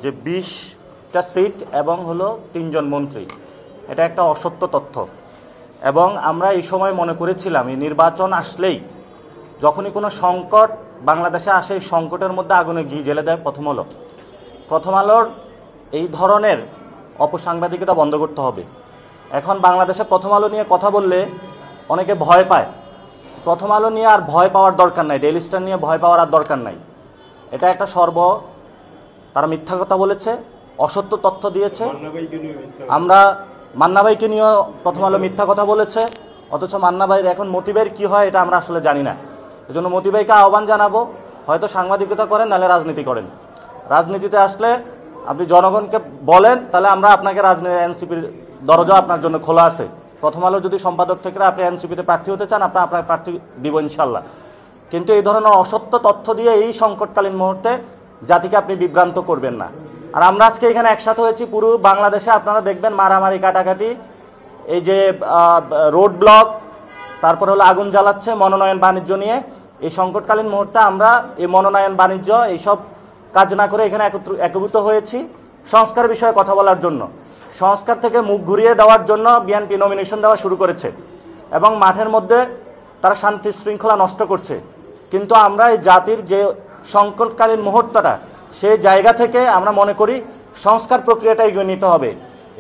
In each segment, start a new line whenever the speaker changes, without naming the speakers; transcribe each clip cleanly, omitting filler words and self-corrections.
যে 20টা সিট এবং হলো 3 জন মন্ত্রী, এটা একটা অসত্য তথ্য। এবং আমরা এই সময় মনে করেছিলাম এই নির্বাচন আসলেই যখনই কোনো সংকট বাংলাদেশে আসে, এই সংকটের মধ্যে আগুনে ঘি জ্বেলে দেয় প্রথম আলোর এই ধরনের অপসাংবাদিকতা বন্ধ করতে হবে। এখন বাংলাদেশে প্রথম আলো নিয়ে কথা বললে অনেকে ভয় পায়। প্রথম আলো নিয়ে আর ভয় পাওয়ার দরকার নাই, ডেইলি স্টার নিয়ে ভয় পাওয়ার আর দরকার নাই। এটা একটা তারা মিথ্যা কথা বলেছে, অসত্য তথ্য দিয়েছে। আমরা মান্না ভাইকে নিয়েও প্রথম আলো মিথ্যা কথা বলেছে, অথচ মান্না ভাইয়ের এখন মতি ভাইয়ের কী হয় এটা আমরা আসলে জানি না। এই জন্য মতি ভাইকে আহ্বান জানাবো, হয়তো সাংবাদিকতা করেন, নাহলে রাজনীতি করেন। রাজনীতিতে আসলে আপনি জনগণকে বলেন, তাহলে আমরা আপনাকে এনসিপির দরজা আপনার জন্য খোলা আছে। প্রথম আলো যদি সম্পাদক থেকে আপনি এনসিপিতে প্রার্থী হতে চান, আপনার প্রার্থী দিব ইনশাল্লাহ। কিন্তু এই ধরনের অসত্য তথ্য দিয়ে এই সংকটকালীন মুহূর্তে জাতিকে আপনি বিভ্রান্ত করবেন না। আর আমরা আজকে এখানে একসাথে হয়েছি, পুরো বাংলাদেশে আপনারা দেখবেন মারামারি কাটাকাটি, এই যে রোড ব্লক, তারপরে হলো আগুন জ্বালাচ্ছে মনোনয়ন বাণিজ্য নিয়ে। এই সংকটকালীন মুহূর্তে আমরা এই মনোনয়ন বাণিজ্য এইসব কাজ না করে এখানে একত্রিত হয়েছি সংস্কার বিষয়ে কথা বলার জন্য। সংস্কার থেকে মুখ ঘুরিয়ে দেওয়ার জন্য বিএনপি নমিনেশন দেওয়া শুরু করেছে এবং মাঠের মধ্যে তারা শান্তি শৃঙ্খলা নষ্ট করছে। কিন্তু আমরা এই জাতির যে সংকটকালীন মুহূর্তটা, সেই জায়গা থেকে আমরা মনে করি সংস্কার প্রক্রিয়াটা এগিয়ে নিতে হবে।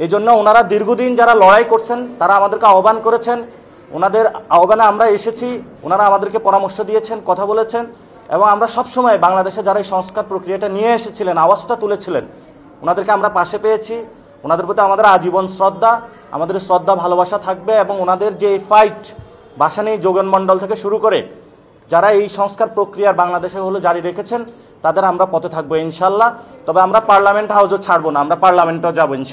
এই জন্য ওনারা দীর্ঘদিন যারা লড়াই করছেন তারা আমাদেরকে আহ্বান করেছেন, ওনাদের আহ্বানে আমরা এসেছি, ওনারা আমাদেরকে পরামর্শ দিয়েছেন, কথা বলেছেন। এবং আমরা সবসময় বাংলাদেশে যারা এই সংস্কার প্রক্রিয়াটা নিয়ে এসেছিলেন, আওয়াজটা তুলেছিলেন, ওনাদেরকে আমরা পাশে পেয়েছি। ওনাদের প্রতি আমাদের আজীবন শ্রদ্ধা, আমাদের শ্রদ্ধা ভালোবাসা থাকবে। এবং ওনাদের যে ফাইট, ভাসানী যোগেন মণ্ডল থেকে শুরু করে যারা এই সংস্কার প্রক্রিয়ার বাংলাদেশে হলো জারি রেখেছেন, তাদের আমরা পথে থাকবো ইনশাল্লাহ। তবে আমরা পার্লামেন্ট হাউসও ছাড়বো না, আমরা পার্লামেন্টেও যাবো ইনশাল্লাহ।